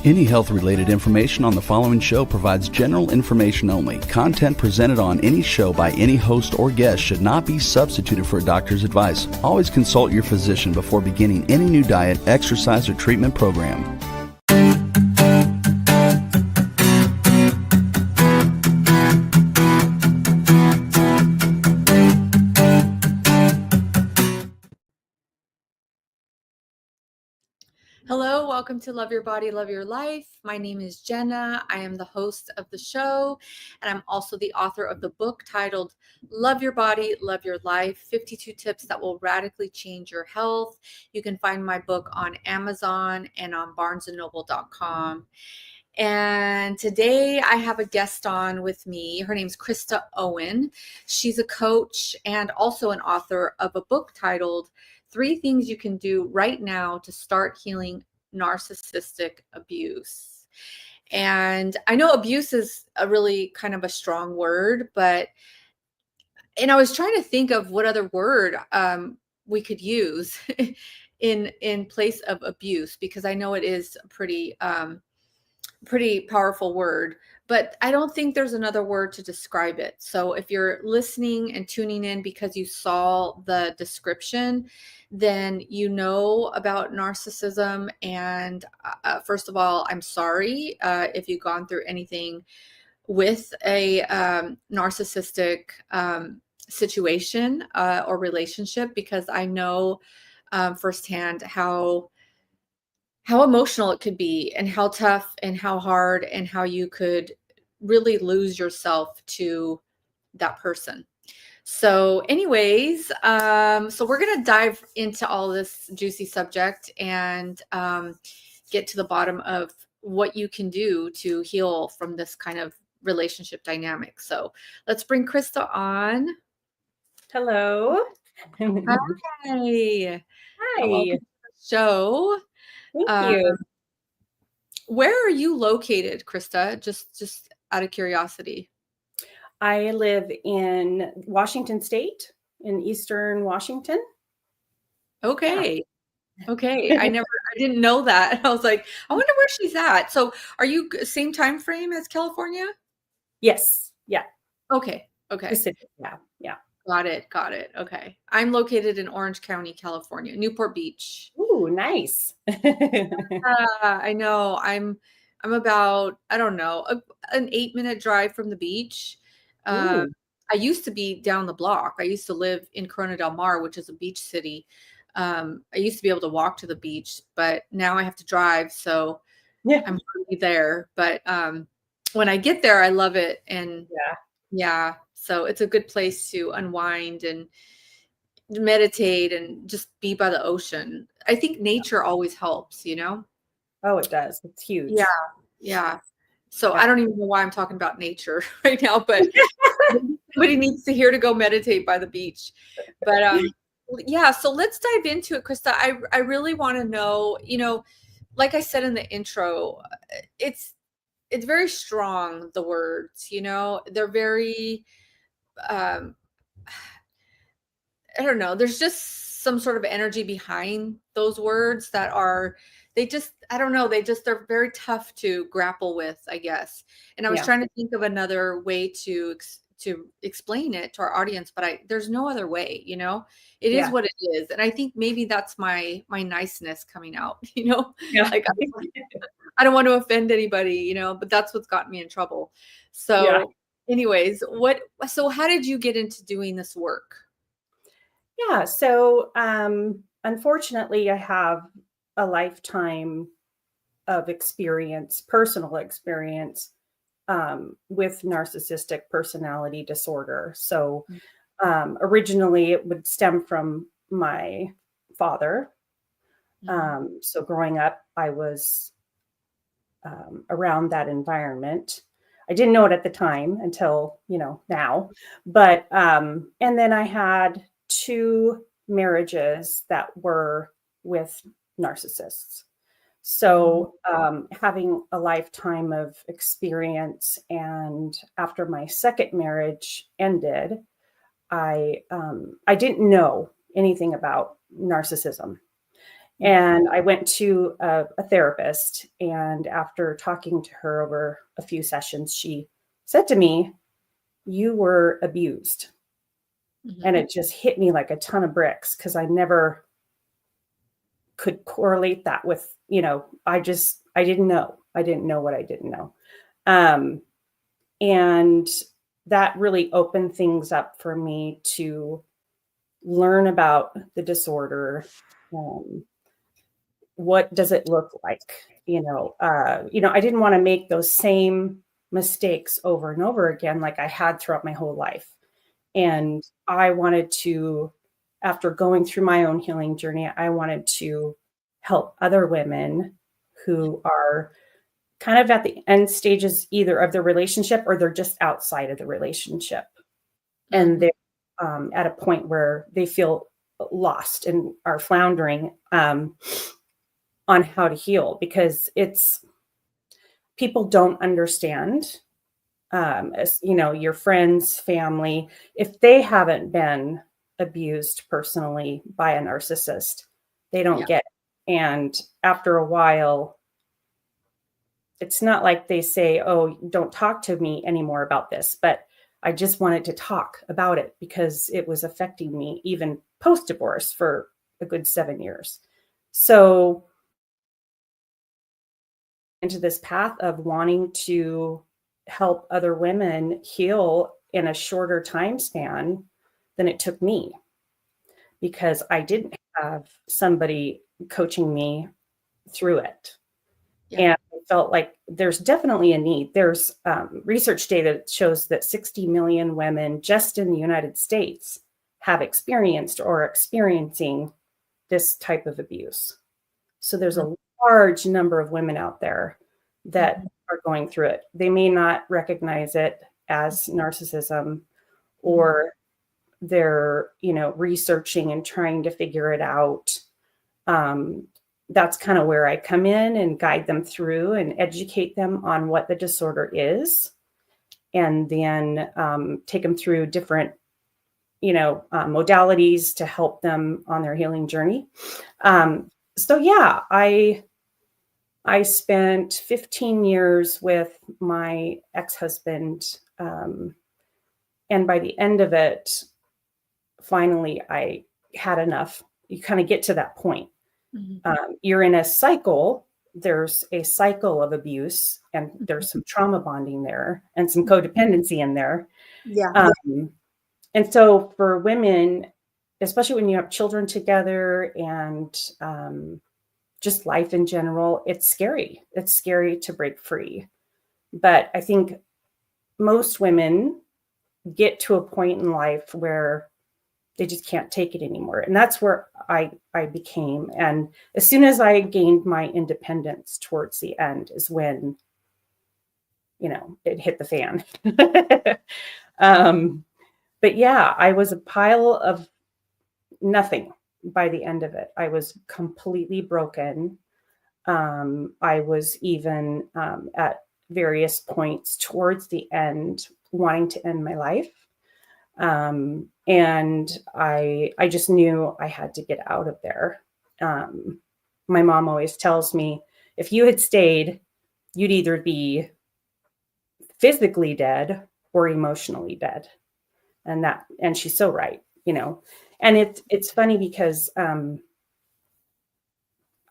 Any health-related information on the following show provides general information only. Content presented on any show by any host or guest should not be substituted for a doctor's advice. Always consult your physician before beginning any new diet, exercise, or treatment program. Hello, welcome to Love Your Body, Love Your Life. My name is Jenna. I am the host of the show, and I'm also the author of the book titled Love Your Body, Love Your Life, 52 Tips That Will Radically Change Your Health. You can find my book on Amazon and on barnesandnoble.com. And today I have a guest on with me. Her name's Krista Owen. She's a coach and also an author of a book titled 3 Things You Can Do Right Now to Start Healing Narcissistic Abuse. And I know abuse is a really kind of a strong word, and I was trying to think of what other word we could use in place of abuse, because I know it is a pretty powerful word, but I don't think there's another word to describe it. So if you're listening and tuning in because you saw the description, then you know about narcissism. And first of all, I'm sorry if you've gone through anything with a narcissistic situation or relationship, because I know firsthand how emotional it could be, and how tough and how hard, and how you could really lose yourself to that person. So anyways, so we're going to dive into all this juicy subject and get to the bottom of what you can do to heal from this kind of relationship dynamic. So let's bring Krista on. Hello. Hi. Hi. Welcome to the show. Thank you. Where are you located, Krista? Just out of curiosity. I live in Washington State, in Eastern Washington. Okay. Yeah. Okay. I didn't know that. I was like, I wonder where she's at. So are you same time frame as California? Yes. Yeah. Okay. Pacific. Yeah. Got it. Okay. I'm located in Orange County, California, Newport Beach. Ooh, nice. I know. I'm about, I don't know, an 8-minute drive from the beach. I used to be down the block. I used to live in Corona del Mar, which is a beach city. I used to be able to walk to the beach, but now I have to drive. So yeah, I'm hardly there. But when I get there, I love it. And yeah. So it's a good place to unwind and meditate and just be by the ocean. I think nature always helps, you know? Oh, it does. It's huge. Yeah. So I don't even know why I'm talking about nature right now, but somebody needs to hear to go meditate by the beach. But yeah, so let's dive into it, Krista. I really want to know, like I said in the intro, it's very strong, the words, they're very I don't know, there's just some sort of energy behind those words that are, I don't know, they're very tough to grapple with, I guess. And I was trying to think of another way to explain it to our audience, but there's no other way, it is what it is. And I think maybe that's my niceness coming out, like I don't want to offend anybody, but that's what's gotten me in trouble. So anyways, so how did you get into doing this work? Yeah. So, unfortunately, I have a lifetime of personal experience, with narcissistic personality disorder. So, originally it would stem from my father. So growing up, I was, around that environment. I didn't know it at the time until, now, but, and then I had 2 marriages that were with narcissists. So, having a lifetime of experience, and after my second marriage ended, I didn't know anything about narcissism. And I went to a therapist, and after talking to her over a few sessions, she said to me, "You were abused." And it just hit me like a ton of bricks, because I never could correlate that with, I didn't know. I didn't know what I didn't know. And that really opened things up for me to learn about the disorder. What does it look like? I didn't want to make those same mistakes over and over again, like I had throughout my whole life. And I wanted to, after going through my own healing journey, I wanted to help other women who are kind of at the end stages either of the relationship, or they're just outside of the relationship. And they're at a point where they feel lost and are floundering on how to heal, because people don't understand, your friends, family, if they haven't been abused personally by a narcissist, they don't get it. And after a while, it's not like they say, "Oh, don't talk to me anymore about this," but I just wanted to talk about it because it was affecting me even post-divorce for a good 7 years. So into this path of wanting to help other women heal in a shorter time span than it took me, because I didn't have somebody coaching me through it. And I felt like there's definitely a need. There's research data that shows that 60 million women just in the United States have experienced or are experiencing this type of abuse. So there's a large number of women out there that are going through it. They may not recognize it as narcissism, or they're, researching and trying to figure it out. That's kind of where I come in and guide them through and educate them on what the disorder is, and then take them through different, modalities to help them on their healing journey. So yeah, I spent 15 years with my ex-husband, and by the end of it, finally, I had enough. You kind of get to that point. You're in a cycle. There's a cycle of abuse, and there's some trauma bonding there and some codependency in there. And so for women, especially when you have children together and just life in general, it's scary. It's scary to break free. But I think most women get to a point in life where they just can't take it anymore. And that's where I became. And as soon as I gained my independence towards the end is when, it hit the fan. But yeah, I was a pile of nothing by the end of it. I was completely broken. I was even at various points towards the end wanting to end my life. And I just knew I had to get out of there. My mom always tells me, if you had stayed, you'd either be physically dead or emotionally dead. And she's so right, and it's funny because, I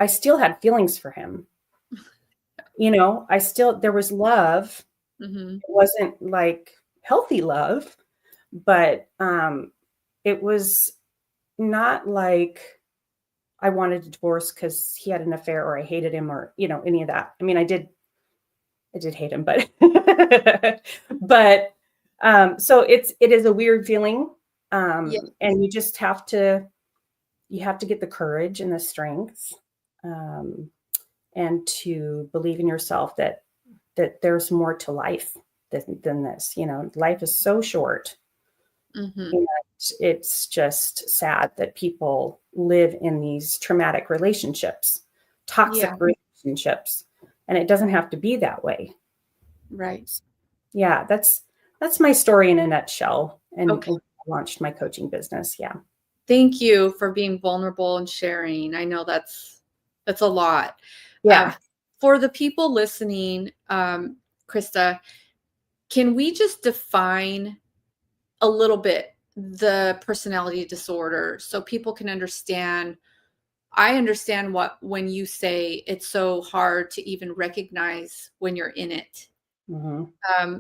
still had feelings for him. There was love. It wasn't like healthy love, but it was not like I wanted to divorce because he had an affair or I hated him or, any of that. I mean, I did hate him, but, so it is a weird feeling. And you just have to get the courage and the strength, and to believe in yourself that there's more to life than this. Life is so short. And it's just sad that people live in these traumatic relationships, toxic relationships, and it doesn't have to be that way. Right. Yeah, that's my story in a nutshell. And I launched my coaching business. Yeah. Thank you for being vulnerable and sharing. I know that's a lot. Yeah. For the people listening, Krista, can we just define a little bit the personality disorder so people can understand? I understand when you say it's so hard to even recognize when you're in it.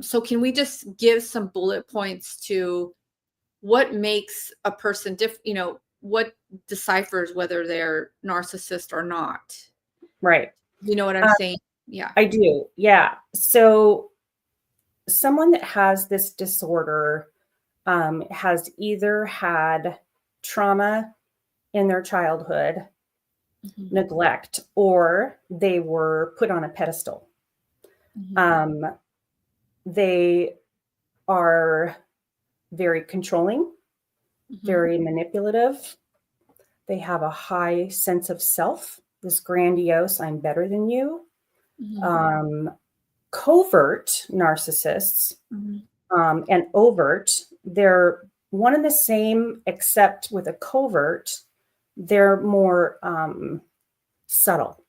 So can we just give some bullet points to what makes a person what deciphers whether they're narcissist or not? Right. You know what I'm saying? Yeah. I do. Yeah. So someone that has this disorder has either had trauma in their childhood, neglect, or they were put on a pedestal. They are very controlling, very manipulative. They have a high sense of self, this grandiose, I'm better than you. Covert narcissists and overt, they're one and the same, except with a covert, they're more subtle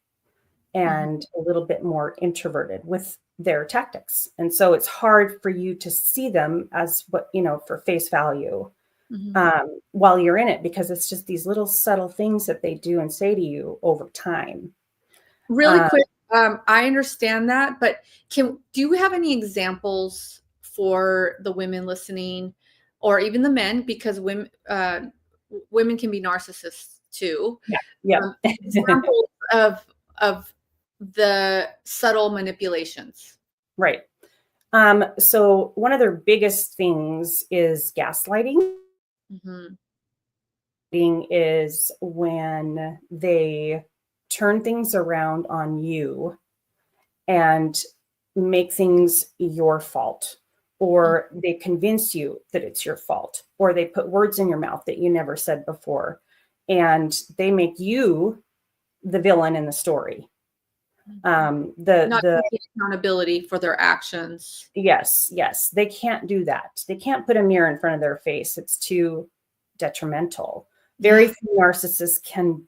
and a little bit more introverted with their tactics. And so it's hard for you to see them as what, for face value while you're in it, because it's just these little subtle things that they do and say to you over time. Really quick, I understand that, but do you have any examples for the women listening, or even the men, because women can be narcissists too? Yeah. Examples of the subtle manipulations. Right. So one of their biggest things is gaslighting. Is when they turn things around on you and make things your fault, or they convince you that it's your fault, or they put words in your mouth that you never said before, and they make you the villain in the story. Not taking accountability for their actions. Yes, they can't do that. They can't put a mirror in front of their face. It's too detrimental. Very few narcissists can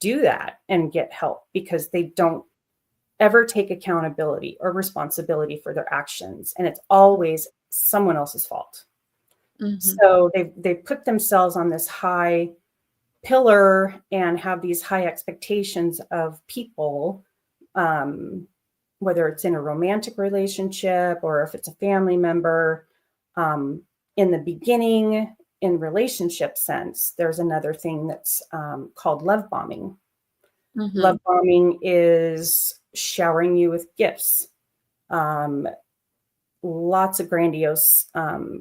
do that and get help, because they don't ever take accountability or responsibility for their actions, and it's always someone else's fault. So they put themselves on this high pillar and have these high expectations of people, whether it's in a romantic relationship or if it's a family member. In the beginning, in relationship sense, there's another thing that's called love bombing. Love bombing is showering you with gifts, lots of grandiose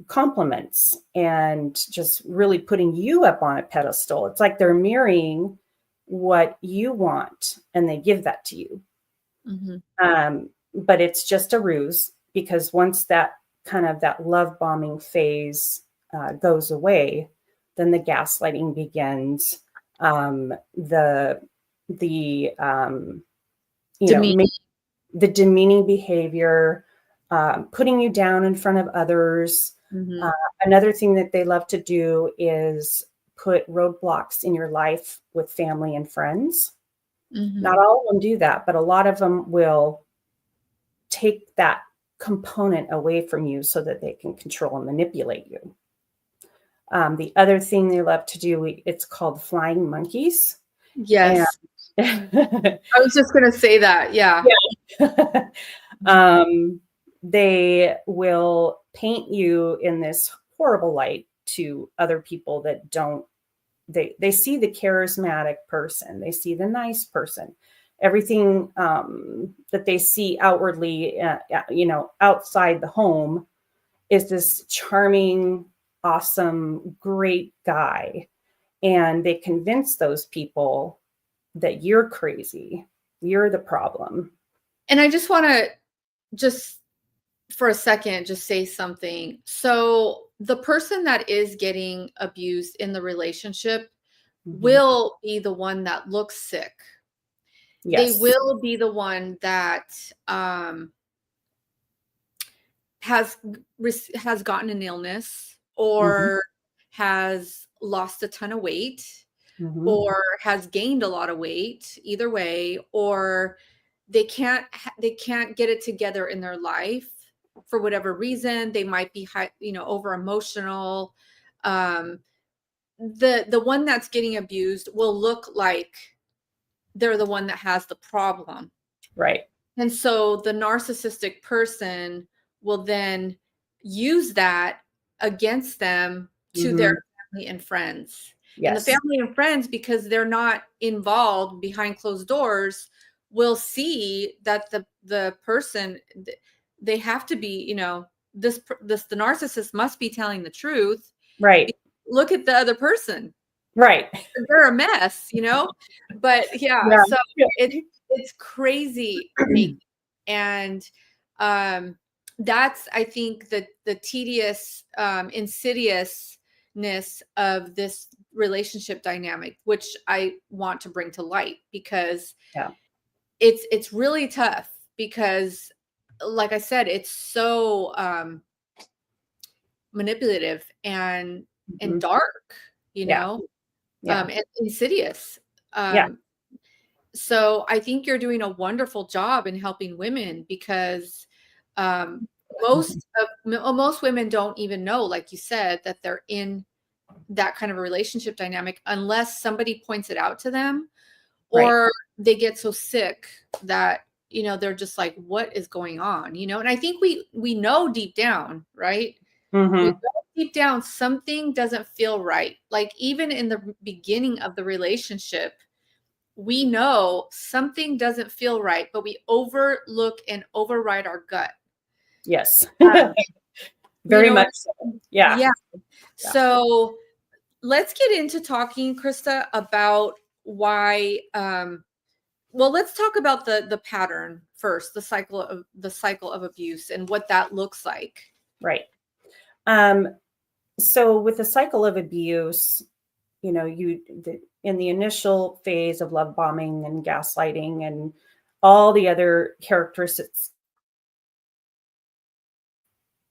compliments, and just really putting you up on a pedestal. It's like they're mirroring what you want and they give that to you. But it's just a ruse, because once that love bombing phase goes away, then the gaslighting begins. The demeaning behavior, putting you down in front of others. Another thing that they love to do is put roadblocks in your life with family and friends. Not all of them do that, but a lot of them will take that component away from you so that they can control and manipulate you. The other thing they love to do, it's called flying monkeys. Yes. I was just going to say that. Yeah. They will paint you in this horrible light to other people that don't, they see the charismatic person. They see the nice person. Everything that they see outwardly, outside the home, is this charming, awesome, great guy. And they convince those people that you're crazy. You're the problem. And I just want to for a second, just say something. So the person that is getting abused in the relationship will be the one that looks sick. Yes. They will be the one that has gotten an illness, or has lost a ton of weight Mhm. or has gained a lot of weight, either way, or they can't get it together in their life for whatever reason. They might be over emotional. The one that's getting abused will look like they're the one that has the problem. Right. And so the narcissistic person will then use that against them to their family and friends. And the Yes. family and friends, because they're not involved behind closed doors, will see that the person, they have to be, the narcissist must be telling the truth. Right. Look at the other person. Right. They're a mess, but yeah. So it's crazy making. And that's, I think, the tedious insidiousness of this relationship dynamic, which I want to bring to light, because it's really tough, because like I said, it's so manipulative and dark, and insidious. So I think you're doing a wonderful job in helping women, because most women don't even know, like you said, that they're in that kind of a relationship dynamic unless somebody points it out to them, or they get so sick that they're just like, what is going on? And I think we know deep down, right? We know deep down something doesn't feel right. Like, even in the beginning of the relationship, we know something doesn't feel right, but we overlook and override our gut. Yes. Very much so. Yeah. So let's get into talking, Krista, about why let's talk about the pattern first, the cycle of abuse and what that looks like. Right. So with the cycle of abuse, in the initial phase of love bombing and gaslighting and all the other characteristics,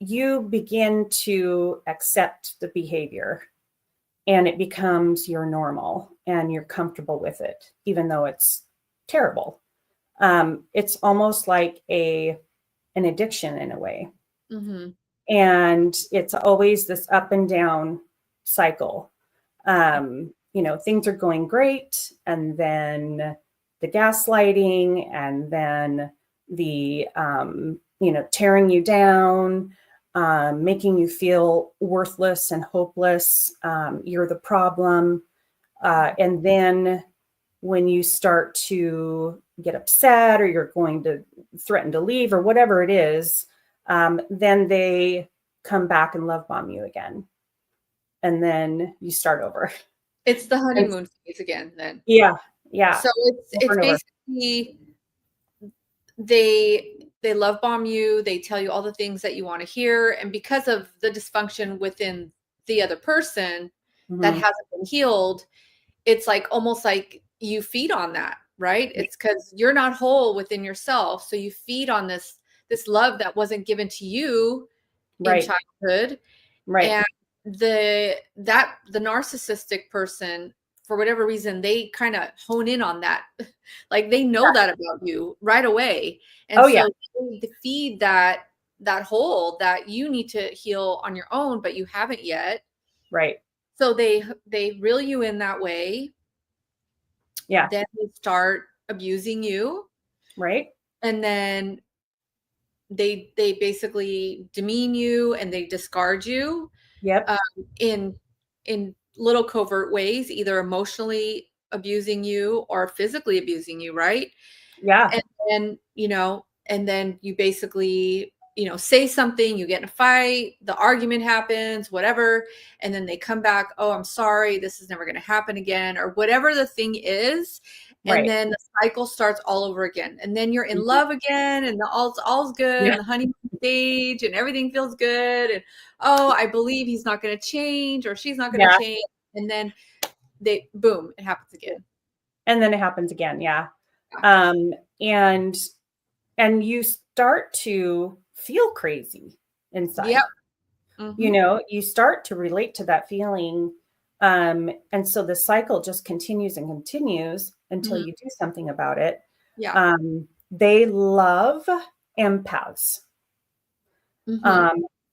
you begin to accept the behavior, and it becomes your normal, and you're comfortable with it, even though it's terrible. It's almost like an addiction in a way. And it's always this up and down cycle. Things are going great, and then the gaslighting, and then the tearing you down, making you feel worthless and hopeless. You're the problem. And then when you start to get upset, or you're going to threaten to leave, or whatever it is, then they come back and love bomb you again. And then you start over. It's the honeymoon phase again then. Yeah. So it's basically they love bomb you, they tell you all the things that you want to hear, and because of the dysfunction within the other person that hasn't been healed, it's like almost like you feed on that, right? It's because you're not whole within yourself, so you feed on this love that wasn't given to you in childhood. And the narcissistic person, for whatever reason, they kind of hone in on that. Like, they know that about you right away. And they feed that hole that you need to heal on your own, but you haven't yet. Right. So they reel you in that way. Yeah. Then they start abusing you. Right. And then they basically demean you, and they discard you. Yep. In little covert ways, either emotionally abusing you or physically abusing you, right? Yeah. And then you basically, say something, you get in a fight, the argument happens, whatever, and then they come back, oh, I'm sorry, this is never going to happen again, or whatever the thing is. And then the cycle starts all over again. And then you're in love again, and all's good, and the honeymoon stage, and everything feels good. And, oh, I believe he's not going to change, or she's not going to change. And then boom, it happens again. And then it happens again. Yeah. And you start to feel crazy inside. Yep. You know, you start to relate to that feeling. And so the cycle just continues and continues until you do something about it. Yeah. They love empaths.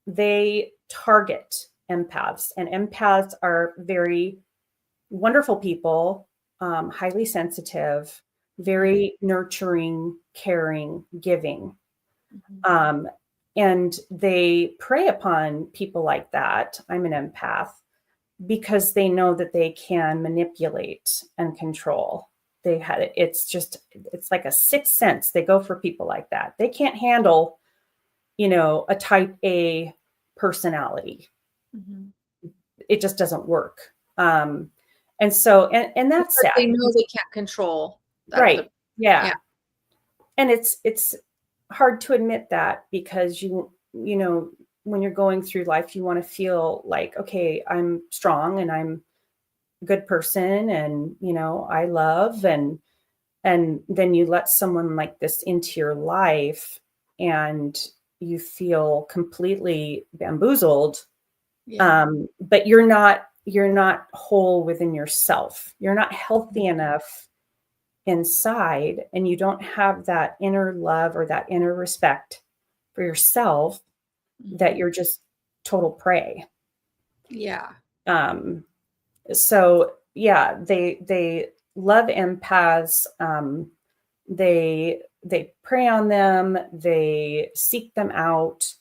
They target empaths, and empaths are very wonderful people, highly sensitive, very nurturing, caring, giving. And they prey upon people like that. I'm an empath because they know that they can manipulate and control. It's like a sixth sense. They go for people like that. They can't handle, you know, a type A personality. It just doesn't work. And that's sad. They know they can't control. Right. Yeah. And it's hard to admit that, because you know, when you're going through life, you want to feel like, okay, I'm strong and I'm a good person, and, you know, I love, and then you let someone like this into your life and you feel completely bamboozled. But you're not whole within yourself. You're not healthy enough inside, and you don't have that inner love or that inner respect for yourself, that you're just total prey. So yeah, they love empaths. They prey on them, they seek them out.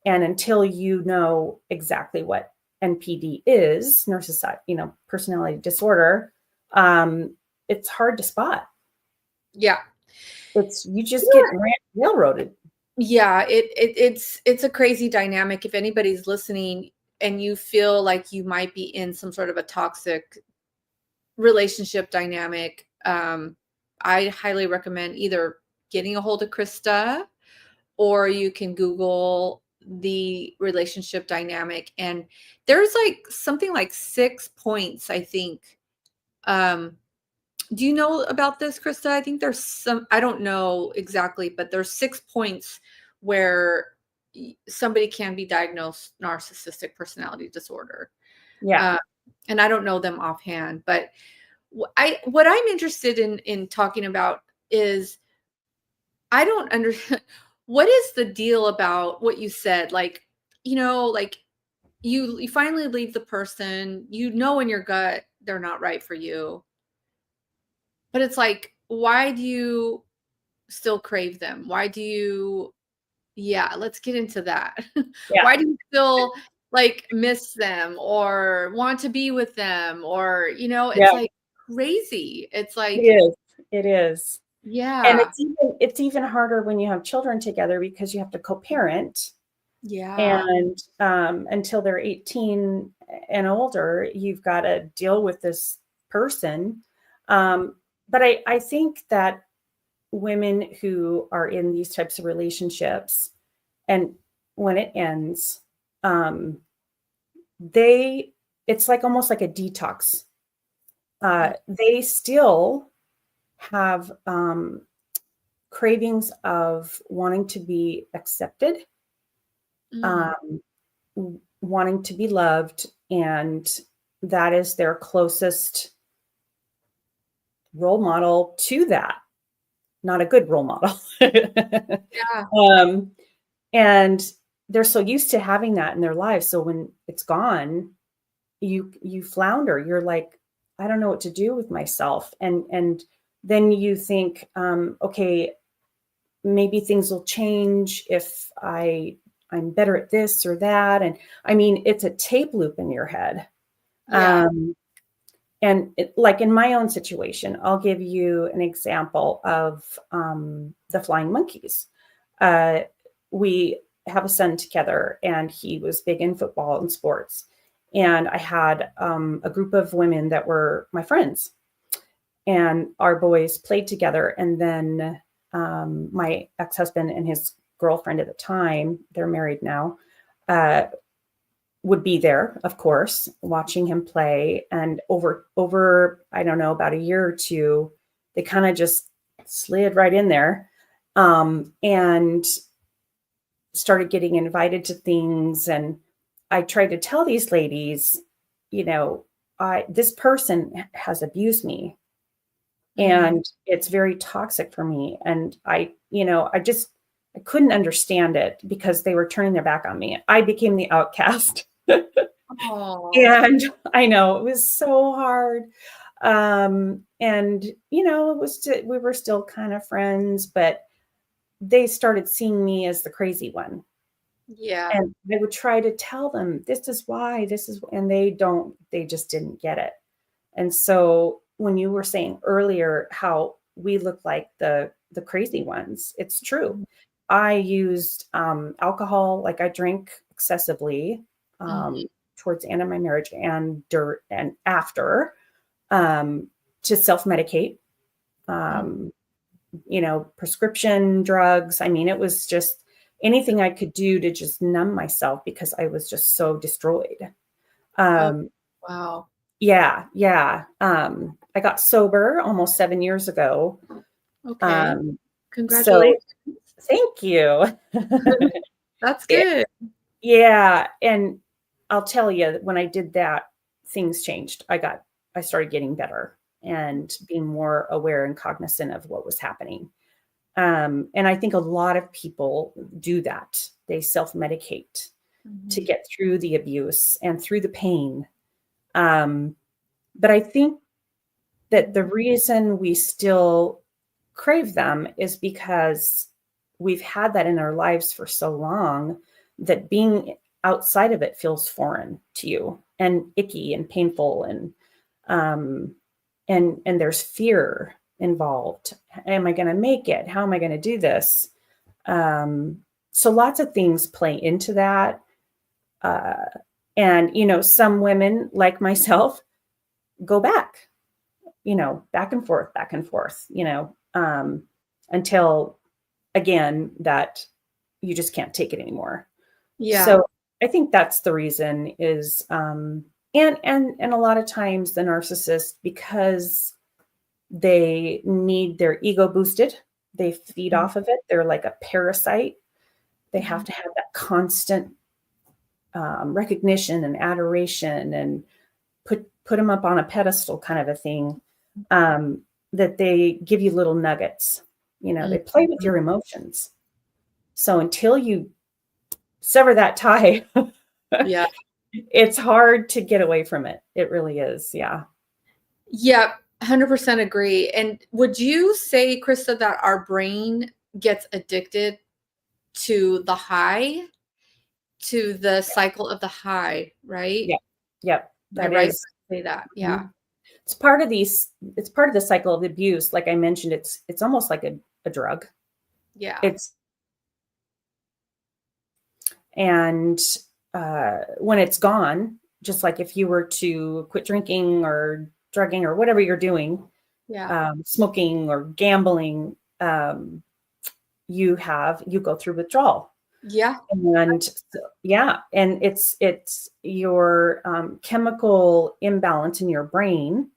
And until you know exactly what NPD is, narcissistic, you know, personality disorder, it's hard to spot. You just get railroaded. It's a crazy dynamic. If anybody's listening and you feel like you might be in some sort of a toxic relationship dynamic, I highly recommend either getting a hold of Krista, or you can Google the relationship dynamic. And there's like something like 6 points, I think. Do you know about this, Krista? I think there's some, I don't know exactly, but there's 6 points where somebody can be diagnosed narcissistic personality disorder. And I don't know them offhand, but what I'm interested in talking about is, I don't understand what is the deal about what you said. Like, you know, like you finally leave the person, you know, in your gut they're not right for you. But it's like, why do you still crave them? Why do you, let's get into that. Why do you still like miss them or want to be with them? Or, you know, it's like crazy. It's like, it is. And it's even harder when you have children together, because you have to co-parent. And until they're 18 and older, you've got to deal with this person. But I think that women who are in these types of relationships, and when it ends, it's like almost like a detox. They still have cravings of wanting to be accepted, wanting to be loved, and that is their closest role model to that. Not a good role model. And they're so used to having that in their lives. So when it's gone, you flounder. You're like, I don't know what to do with myself. And then you think, okay, maybe things will change if I'm better at this or that. And I mean, it's a tape loop in your head. And like in my own situation, I'll give you an example of the flying monkeys. We have a son together, and he was big in football and sports. And I had a group of women that were my friends, and our boys played together. And then my ex-husband and his girlfriend at the time, they're married now, would be there, of course, watching him play. And over, I don't know, about a year or two, they kind of just slid right in there, and started getting invited to things. And I tried to tell these ladies, you know, this person has abused me, and it's very toxic for me. And I couldn't understand it because they were turning their back on me. I became the outcast. Oh, And I know it was so hard. And we were still kind of friends, but they started seeing me as the crazy one. yeah. And I would try to tell them, this is why, and they just didn't get it. And so when you were saying earlier how we look like the crazy ones, it's true. I used alcohol, like I drank excessively towards the end of my marriage and after to self-medicate, prescription drugs. I mean, it was just anything I could do to just numb myself because I was just so destroyed. Oh, wow. Yeah. I got sober almost 7 years ago. Okay. So Congratulations. thank you. That's good. Yeah. And I'll tell you, when I did that, things changed. I started getting better and being more aware and cognizant of what was happening. And I think a lot of people do that. They self-medicate to get through the abuse and through the pain. But I think that the reason we still crave them is because we've had that in our lives for so long that being outside of it feels foreign to you and icky and painful, and there's fear involved. Am I going to make it? How am I going to do this? So lots of things play into that. And some women like myself go back and forth, until again that you just can't take it anymore. Yeah. So I think that's the reason is, and a lot of times the narcissist, because they need their ego boosted, they feed off of it. They're like a parasite. They have to have that constant recognition and adoration and put them up on a pedestal kind of a thing, that they give you little nuggets. They play with your emotions. So until you sever that tie, Yeah. it's hard to get away from it. It really is. Yeah. Yeah. 100% agree. And would you say, Krista, that our brain gets addicted to the high, to the cycle of the high, right? Yep. Am I right to say that? Yeah. It's part of the cycle of abuse. Like I mentioned, it's almost like a drug. Yeah. And when it's gone, just like if you were to quit drinking or drugging or whatever you're doing, smoking or gambling, you go through withdrawal. Yeah. And and it's your chemical imbalance in your brain.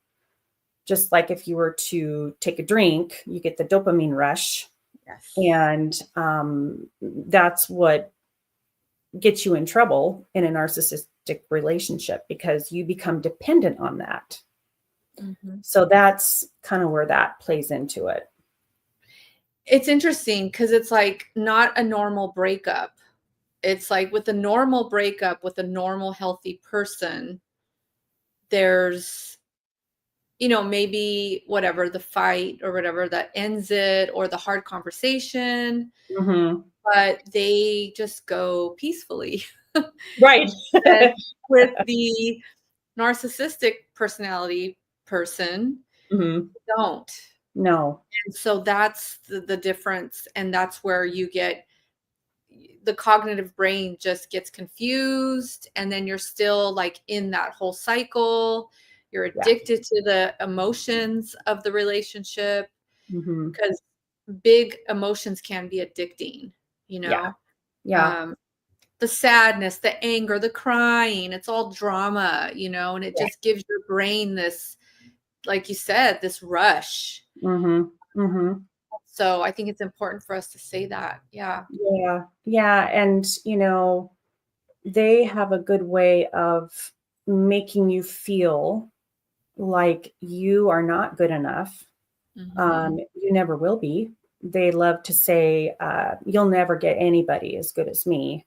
Just like if you were to take a drink, you get the dopamine rush. Yes. And that's what gets you in trouble in a narcissistic relationship, because you become dependent on that. So that's kind of where that plays into it. It's interesting because it's like not a normal breakup. It's like with a normal breakup with a normal healthy person, there's, maybe whatever the fight or whatever that ends it, or the hard conversation, but they just go peacefully. Right. And with the narcissistic personality person, don't. No. And so that's the difference. And that's where you get the cognitive brain just gets confused. And then you're still like in that whole cycle. You're addicted to the emotions of the relationship, because big emotions can be addicting, the sadness, the anger, the crying, it's all drama, and it just gives your brain this, like you said, this rush. So I think it's important for us to say that. Yeah. And, they have a good way of making you feel like you are not good enough. You never will be. They love to say, you'll never get anybody as good as me.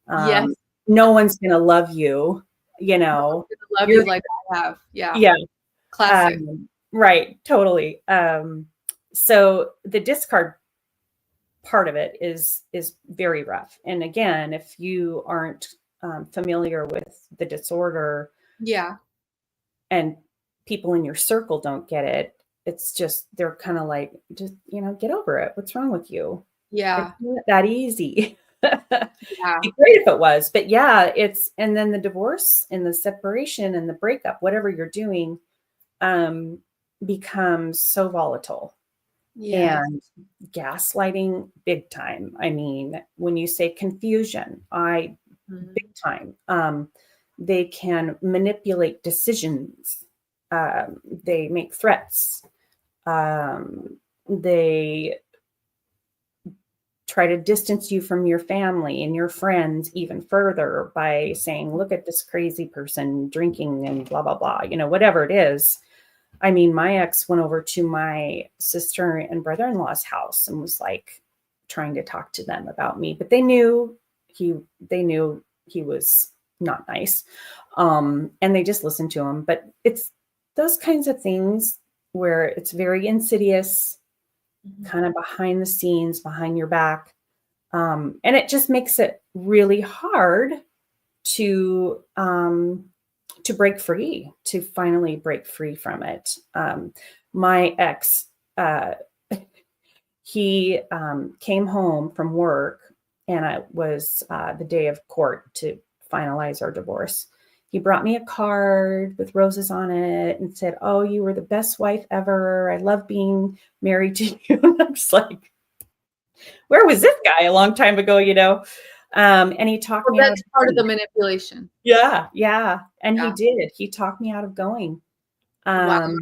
Yes. No one's going to love you, you know. Love you like I have. Yeah. Yeah. Classic. Right. Totally. So the discard part of it is very rough. And again, if you aren't familiar with the disorder, yeah, and people in your circle don't get it, it's just, they're kind of like, just, get over it. What's wrong with you? Yeah. It's not that easy. Yeah. It'd be great if it was, but yeah, and then the divorce and the separation and the breakup, whatever you're doing, becomes so volatile. Yeah. And gaslighting, big time. I mean, when you say confusion, big time. They can manipulate decisions. They make threats. They try to distance you from your family and your friends even further by saying, look at this crazy person drinking and blah, blah, blah, whatever it is. I mean, my ex went over to my sister and brother-in-law's house and was like trying to talk to them about me, but they knew he was not nice. And they just listened to him. But it's those kinds of things where it's very insidious, kind of behind the scenes, behind your back. And it just makes it really hard to break free, to finally break free from it. My ex, he came home from work, and it was the day of court to finalize our divorce. He brought me a card with roses on it and said, "Oh, you were the best wife ever. I love being married to you." And I'm just like, where was this guy a long time ago, And he talked me out. That's part of the manipulation. Yeah. And he did. He talked me out of going. Wow.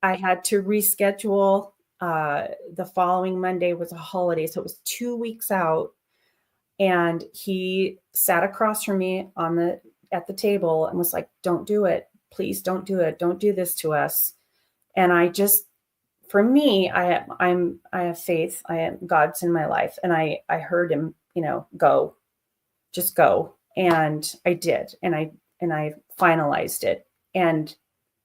I had to reschedule. The following Monday was a holiday, so it was 2 weeks out. And he sat across from me at the table and was like, "Don't do it. Please don't do it. Don't do this to us." And I just, for me, I have faith. God's in my life. And I heard him, go, just go. And I did. And I finalized it. And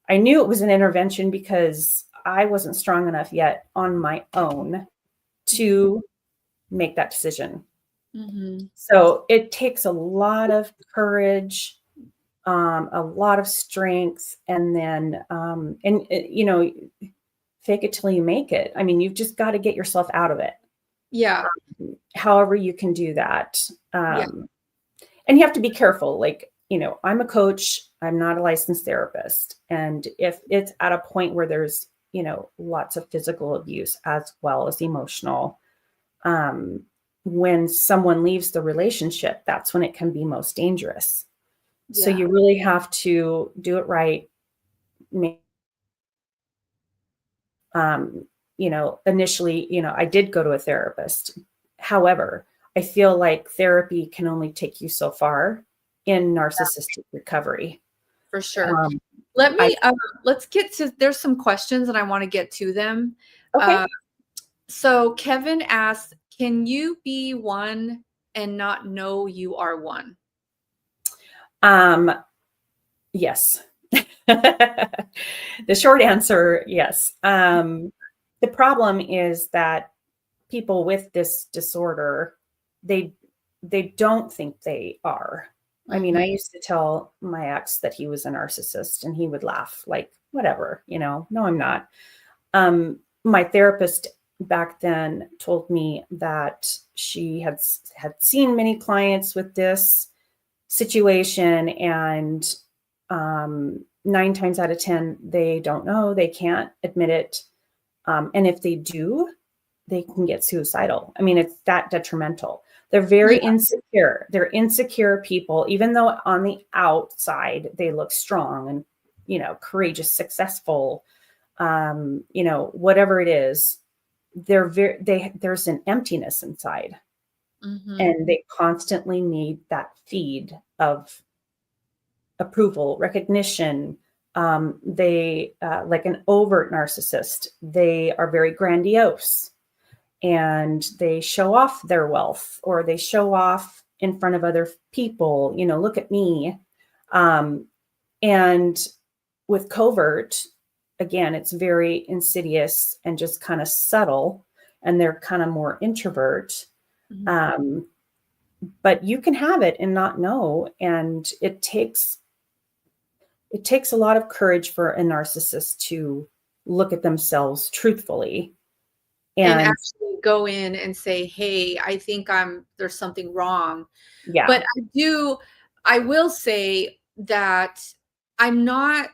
I knew it was an intervention because I wasn't strong enough yet on my own to make that decision. So it takes a lot of courage, a lot of strength, and then, fake it till you make it. I mean, you've just got to get yourself out of it. Yeah. However you can do that. And you have to be careful. Like, I'm a coach. I'm not a licensed therapist. And if it's at a point where there's, lots of physical abuse as well as emotional, when someone leaves the relationship, that's when it can be most dangerous. Yeah. So you really have to do it right. Initially, I did go to a therapist. However, I feel like therapy can only take you so far in narcissistic recovery. For sure. Let's get to, there's some questions and I want to get to them. Okay. So Kevin asked, can you be one and not know you are one? Yes. The short answer, yes. The problem is that people with this disorder, they don't think they are. I mean, I used to tell my ex that he was a narcissist and he would laugh like, whatever, no, I'm not. My therapist back then told me that she had seen many clients with this situation, and 9 times out of 10, they don't know, they can't admit it. And if they do, they can get suicidal. I mean, it's that detrimental. They're very insecure. They're insecure people, even though on the outside they look strong and, courageous, successful, whatever it is, there's an emptiness inside. and they constantly need that feed of approval, recognition. They like an overt narcissist. They are very grandiose, and they show off their wealth, or they show off in front of other people, look at me. And with covert, again, it's very insidious and just kind of subtle, and they're kind of more introvert. But you can have it and not know. And it takes a lot of courage for a narcissist to look at themselves truthfully and actually go in and say, hey, I think there's something wrong. Yeah. But I will say that I'm not,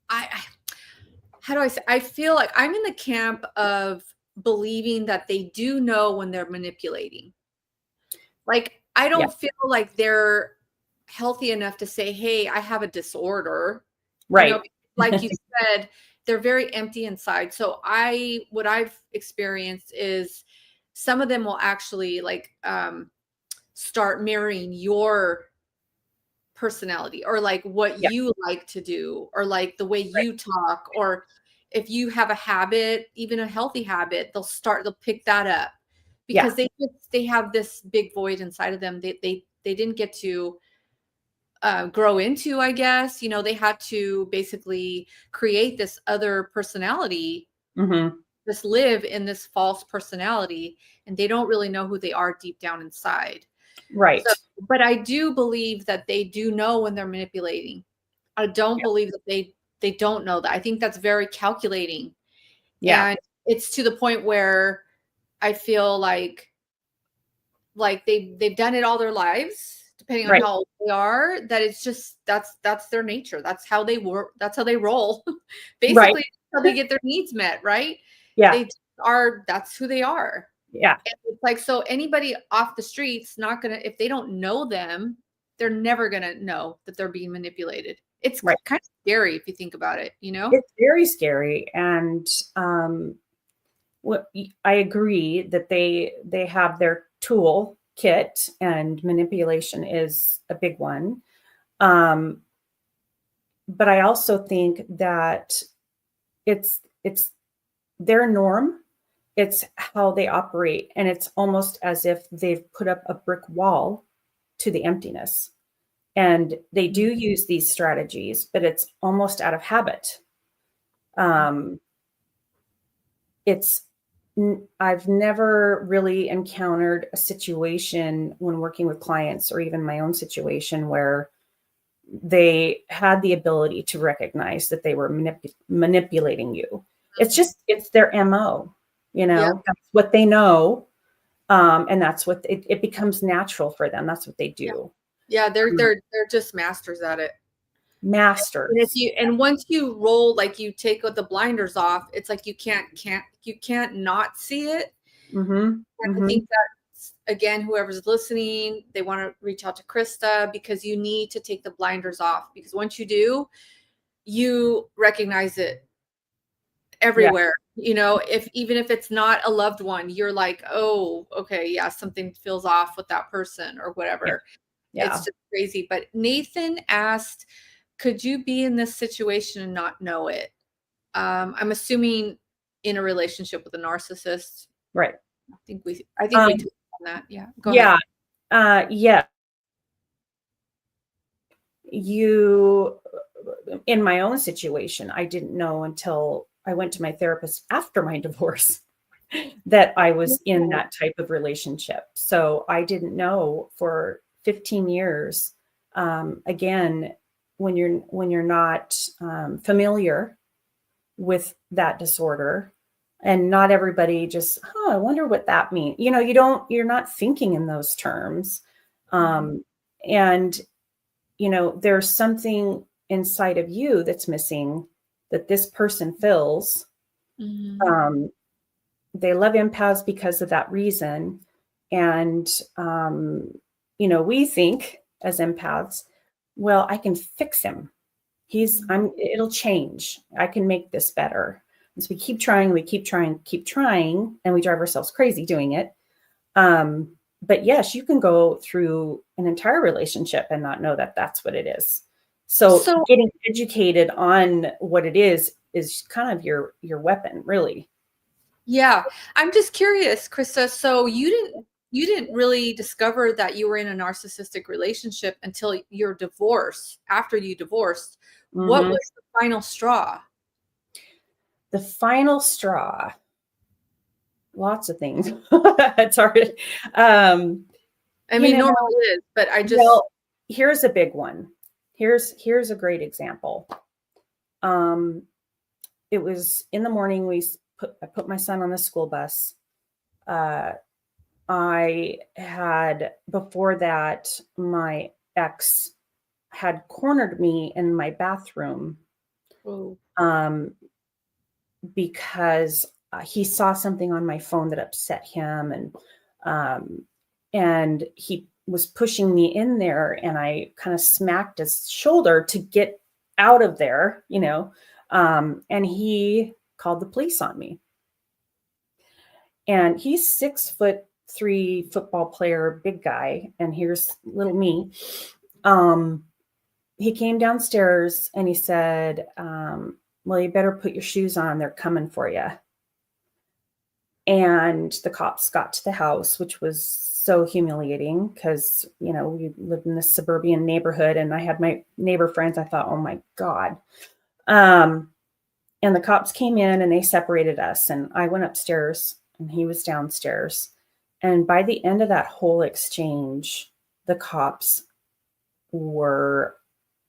how do I say, I feel like I'm in the camp of believing that they do know when they're manipulating. Like, I don't feel like they're healthy enough to say, hey, I have a disorder. Right. Like you said, they're very empty inside. So what I've experienced is some of them will actually like start mirroring your personality, or like what you like to do, or like the way you talk, or if you have a habit, even a healthy habit, they'll pick that up because they have this big void inside of them. They didn't get to grow into, I guess, they had to basically create this other personality, just live in this false personality, and they don't really know who they are deep down inside. Right. So, but I do believe that they do know when they're manipulating. I don't believe that they don't know that. I think that's very calculating. Yeah. And it's to the point where I feel like they've done it all their lives, depending on how old they are, that it's just, that's their nature. That's how they work. That's how they roll. Basically, that's how they get their needs met. Right. Yeah. That's who they are. Yeah. And it's like, so anybody off the street's not going to, if they don't know them, they're never going to know that they're being manipulated. It's kind of scary if you think about it, It's very scary. And I agree that they have their tool kit, and manipulation is a big one. But I also think that it's their norm. It's how they operate. And it's almost as if they've put up a brick wall to the emptiness. And they do use these strategies, but it's almost out of habit. I've never really encountered a situation when working with clients, or even my own situation, where they had the ability to recognize that they were manipulating you. It's their MO, that's what they know. And that's what it becomes natural for them. That's what they do. Yeah. They're just masters at it. Masters. And once you roll, like you take the blinders off, it's like you can't not see it. And I think that, again, whoever's listening, they want to reach out to Krista, because you need to take the blinders off, because once you do, you recognize it everywhere. Even if it's not a loved one, you're like, oh, okay, yeah, something feels off with that person or whatever. It's just crazy. But Nathan asked, could you be in this situation and not know it? I'm assuming in a relationship with a narcissist. Right. I think we touched on that. Yeah. Go ahead. Yeah. In my own situation, I didn't know until I went to my therapist after my divorce that I was in that type of relationship. So I didn't know for 15 years. Again, when you're not familiar with that disorder, and not everybody just, I wonder what that means. You're not thinking in those terms. And there's something inside of you that's missing, that this person fills. They love empaths because of that reason. And, we think as empaths, well, I can fix him. It'll change. I can make this better. And so we keep trying, and we drive ourselves crazy doing it. but yes, you can go through an entire relationship and not know that that's what it is. So getting educated on what it is kind of your weapon, really. Yeah. I'm just curious, Krista. So you didn't really discover that you were in a narcissistic relationship until your divorce. After you divorced, what was the final straw? The final straw. Lots of things. It's hard. I mean, normal is, but I just. Well, here's a big one. Here's a great example. It was in the morning. I put my son on the school bus. I had, before that, my ex had cornered me in my bathroom. Oh. Because he saw something on my phone that upset him, and he was pushing me in there, and I kind of smacked his shoulder to get out of there, and he called the police on me. And he's 6'3" football player, big guy, and here's little me. He came downstairs and he said, well, you better put your shoes on. They're coming for you. And the cops got to the house, which was so humiliating because, we lived in this suburban neighborhood and I had my neighbor friends. I thought, oh my God. And the cops came in and they separated us, and I went upstairs and he was downstairs. And by the end of that whole exchange, the cops were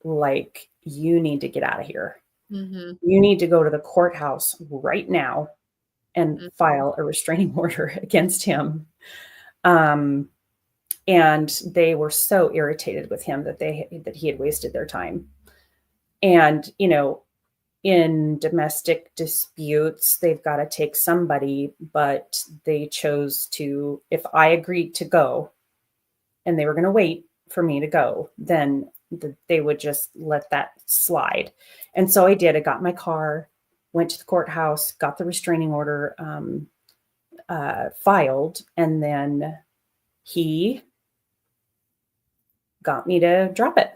like, you need to get out of here. Mm-hmm. You need to go to the courthouse right now and file a restraining order against him. And they were so irritated with him that he had wasted their time. And, in domestic disputes, they've got to take somebody, but they chose to, if I agreed to go and they were going to wait for me to go, then they would just let that slide. And so I did. I got my car, went to the courthouse, got the restraining order filed, and then he got me to drop it.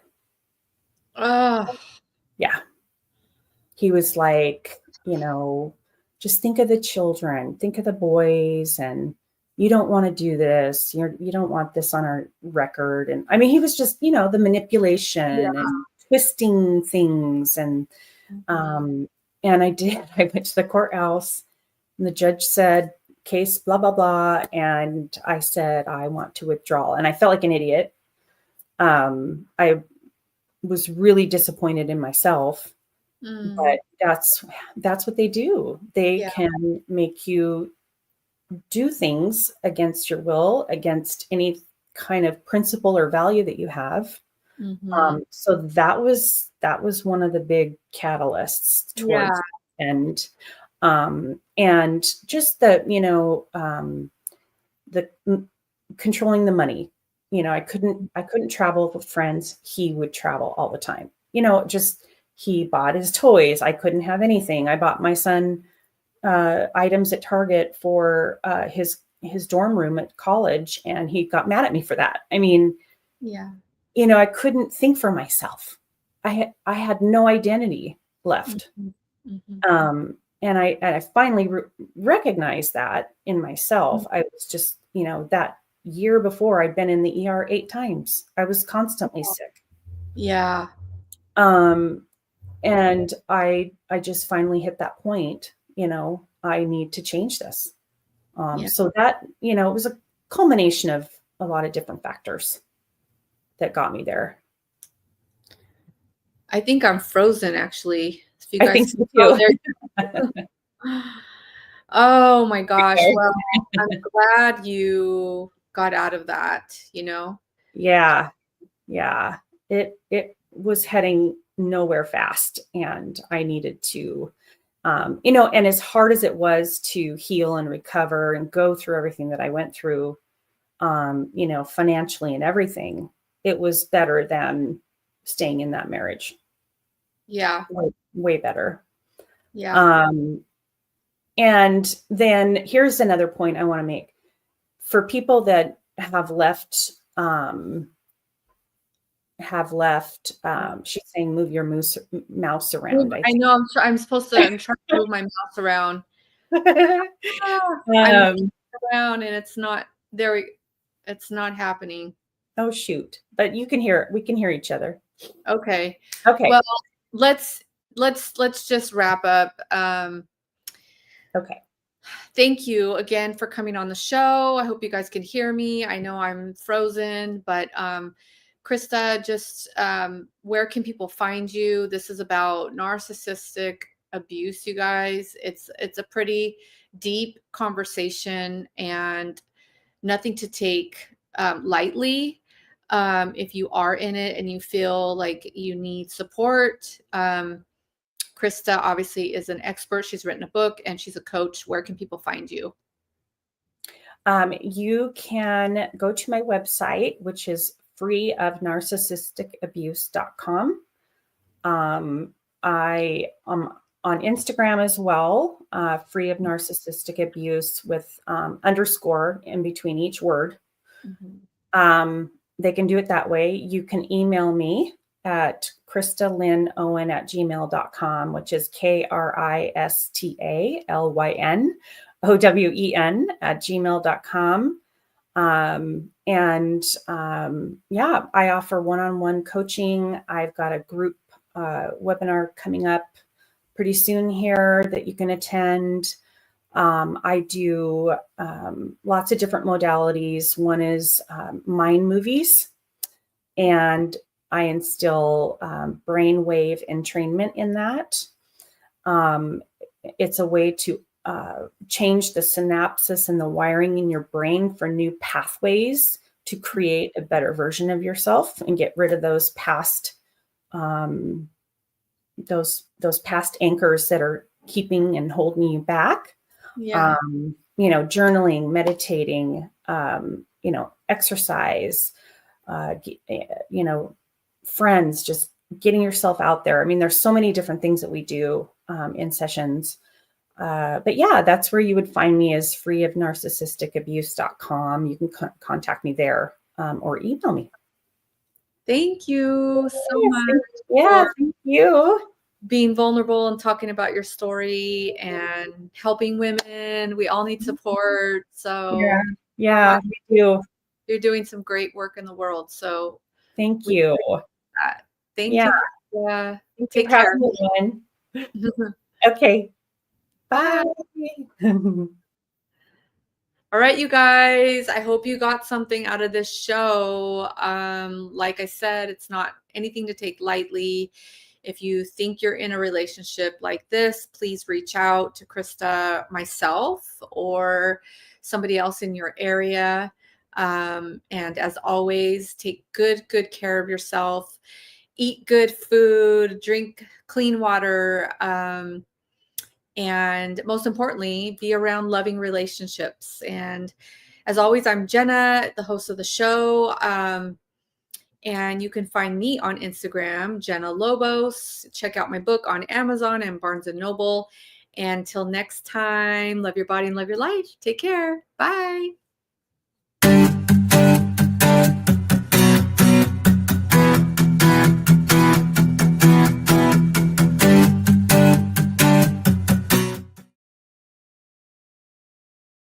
Yeah. He was like, just think of the children, think of the boys, and you don't want to do this. You don't want this on our record. And I mean, he was just, the manipulation and twisting things. And, and I did. I went to the courthouse and the judge said, case, blah, blah, blah. And I said, I want to withdraw. And I felt like an idiot. I was really disappointed in myself. But that's what they do. They can make you do things against your will, against any kind of principle or value that you have. So that was one of the big catalysts towards it. And just the controlling the money. I couldn't travel with friends. He would travel all the time. He bought his toys. I couldn't have anything. I bought my son items at Target for his dorm room at college, and he got mad at me for that. I mean, I couldn't think for myself. I had no identity left. And I finally recognized that in myself. I was just, that year before, I'd been in the ER 8 times. I was constantly sick. Yeah. And I just finally hit that point, I need to change this. So that, it was a culmination of a lot of different factors that got me there. I think I'm frozen, actually. I think so too. Oh my gosh. Well, I'm glad you got out of that, Yeah. It was heading nowhere fast, and I needed to, and as hard as it was to heal and recover and go through everything that I went through, financially and everything, it was better than staying in that marriage. Yeah. Way better. Yeah. And then here's another point I want to make for people that have left, she's saying move your mouse around. I know I'm supposed to, I'm trying to move my mouse around. I'm around and it's not there. It's not happening. Oh shoot. But we can hear each other. Okay. Okay. Well, let's just wrap up. Okay. Thank you again for coming on the show. I hope you guys can hear me. I know I'm frozen, but Krista, just where can people find you? This is about narcissistic abuse, you guys. It's a pretty deep conversation and nothing to take lightly. If you are in it and you feel like you need support, Krista obviously is an expert. She's written a book and she's a coach. Where can people find you? You can go to my website, which is freeofnarcissisticabuse.com. I am on Instagram as well, free of narcissistic abuse with underscore in between each word. Mm-hmm. They can do it that way. You can email me at kristalynnowen@gmail.com, which is KRISTALYNOWEN@gmail.com. Yeah, I offer one-on-one coaching. I've got a group webinar coming up pretty soon here that you can attend. I do lots of different modalities. One is mind movies, and I instill brainwave entrainment in that. It's a way to change the synapses and the wiring in your brain for new pathways to create a better version of yourself and get rid of those past those past anchors that are keeping and holding you back. Yeah. Journaling, meditating, exercise, friends, just getting yourself out there. I mean, there's so many different things that we do in sessions. But yeah, that's where you would find me, is freeofnarcissisticabuse.com. You can contact me there or email me. Thank you so much. Yeah, thank you. Being vulnerable and talking about your story and helping women. We all need support. So yeah, we do. You're doing some great work in the world. So thank you. Thank you. Yeah. Take care. Okay. Bye. All right, you guys, I hope you got something out of this show. Like I said, it's not anything to take lightly. If you think you're in a relationship like this, please reach out to Krista, myself, or somebody else in your area. And as always, take good care of yourself. Eat good food, drink clean water, and most importantly, be around loving relationships. And as always, I'm Jenna, the host of the show. And you can find me on Instagram, Jenna Lobos. Check out my book on Amazon and Barnes & Noble. And until next time, love your body and love your life. Take care. Bye.